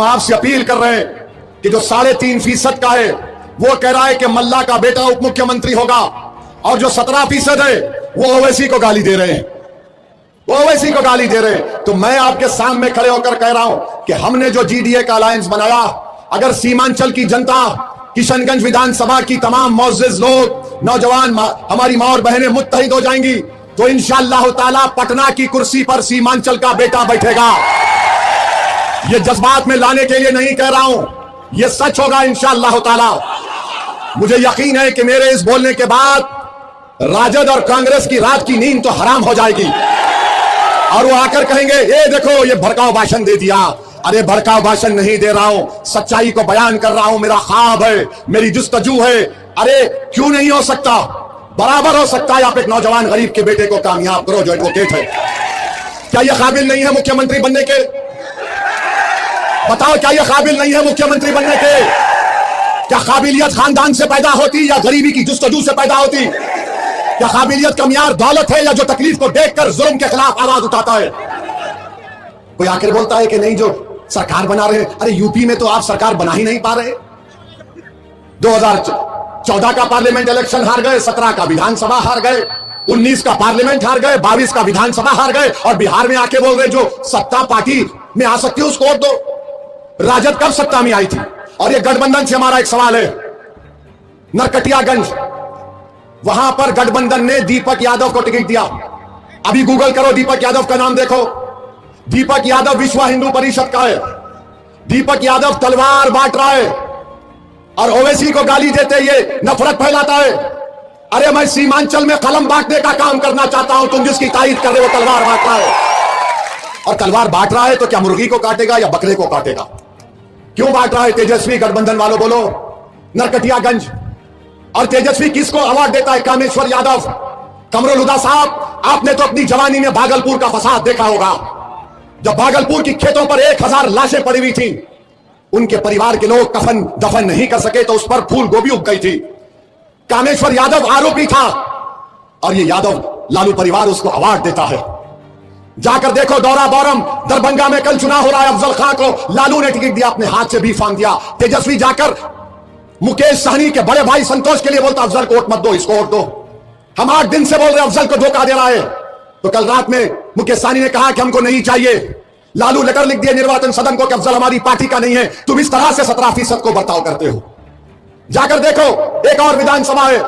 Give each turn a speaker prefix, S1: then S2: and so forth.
S1: आपसे अपील कर रहे हैं कि जो 3.5% का है वो कह रहा है कि मल्ला का बेटा उप मुख्यमंत्री होगा, और जो 17% है वो ओवैसी को गाली दे रहे हैं, ओवैसी को गाली दे रहे हैं। तो मैं आपके सामने खड़े होकर कह रहा हूं कि हमने जो जीडीए का अलायंस बनाया, अगर सीमांचल की जनता, किशनगंज विधानसभा की तमाम मोअज़्ज़िज़ लोग, नौजवान, हमारी मां और बहनें मुत्तहिद हो जाएंगी तो इंशाअल्लाह ताला पटना की कुर्सी पर सीमांचल का बेटा बैठेगा। ये जज्बात में लाने के लिए नहीं कह रहा हूं, ये सच होगा इंशाअल्लाह ताला। मुझे यकीन है कि मेरे इस बोलने के बाद राजद और कांग्रेस की रात की नींद तो हराम हो जाएगी और वो आकर कहेंगे ये देखो ये भड़काऊ भाषण दे दिया। अरे भड़काऊ भाषण नहीं दे रहा हूं, सच्चाई को बयान कर रहा हूं, मेरा ख्वाब है, मेरी जुस्तजू है। अरे क्यों नहीं हो सकता, बराबर हो सकता है। आप एक नौजवान गरीब के बेटे को कामयाब करो जो एडवोकेट है। क्या यह काबिल नहीं है मुख्यमंत्री बनने के? बताओ, क्या यह काबिल नहीं है मुख्यमंत्री बनने के? क्या काबिलियत खानदान से पैदा होती या गरीबी की जुस्तजू से पैदा होती? क्या काबिलियत का मियार दौलत है या जो तकलीफ को देखकर जुल्म के खिलाफ आवाज उठाता है? कोई आखिर बोलता है कि नहीं जो सरकार बना रहे हैं। अरे यूपी में तो आप सरकार बना ही नहीं पा रहे। 2014 का पार्लियामेंट इलेक्शन हार गए, 17 का विधानसभा हार गए, 19 का पार्लियामेंट हार गए, 22 का विधानसभा हार गए, और बिहार में आके बोल रहे जो सत्ता पार्टी में आ सकती है उसको वोट दो। राजद कब सत्ता में आई थी? और ये गठबंधन से हमारा एक सवाल है। नरकटियागंज, वहां पर गठबंधन ने दीपक यादव को टिकट दिया। अभी गूगल करो, दीपक यादव का नाम देखो। दीपक यादव विश्व हिंदू परिषद का है। दीपक यादव तलवार बांट रहा है और ओवैसी को गाली देते ये नफरत फैलाता है। अरे मैं सीमांचल में कलम बांटने का काम करना चाहता हूं, तुम जिसकी तारीफ कर रहे हो तलवार बांट रहा है। और तलवार बांट रहा है तो क्या मुर्गी को काटेगा या बकरे को काटेगा? क्यों बांट रहा है? तेजस्वी गठबंधन वालों बोलो। नरकटियागंज, और तेजस्वी किसको अवार्ड देता है? कामेश्वर यादव। कमरुल हुदा साहब, आपने तो अपनी जवानी में भागलपुर का फसाद देखा होगा, जब भागलपुर की खेतों पर 1000 लाशें पड़ी हुई थी, उनके परिवार के लोग कफन दफन नहीं कर सके तो उस पर फूल गोभी उग गई थी। कामेश्वर यादव आरोपी था और ये यादव लालू परिवार उसको अवार्ड देता है। जाकर देखो दौरा बौरम, दरभंगा में कल चुनाव हो रहा है, अफजल खां को लालू ने टिकट दिया, अपने हाथ से भी फांग दिया। तेजस्वी जाकर मुकेश सहनी के बड़े भाई संतोष के लिए बोलता अफजल को वोट मत दो, इसको वोट दो। हम 8 दिन से बोल रहे अफजल को धोखा दे रहा है। तो कल रात में मुकेश सहनी ने कहा कि हमको नहीं चाहिए। लालू लेटर लिख दिया निर्वाचन सदन को कि अफजल हमारी पार्टी का नहीं है। तुम इस तरह से 17% को बर्ताव करते हो। जाकर देखो, एक और विधानसभा है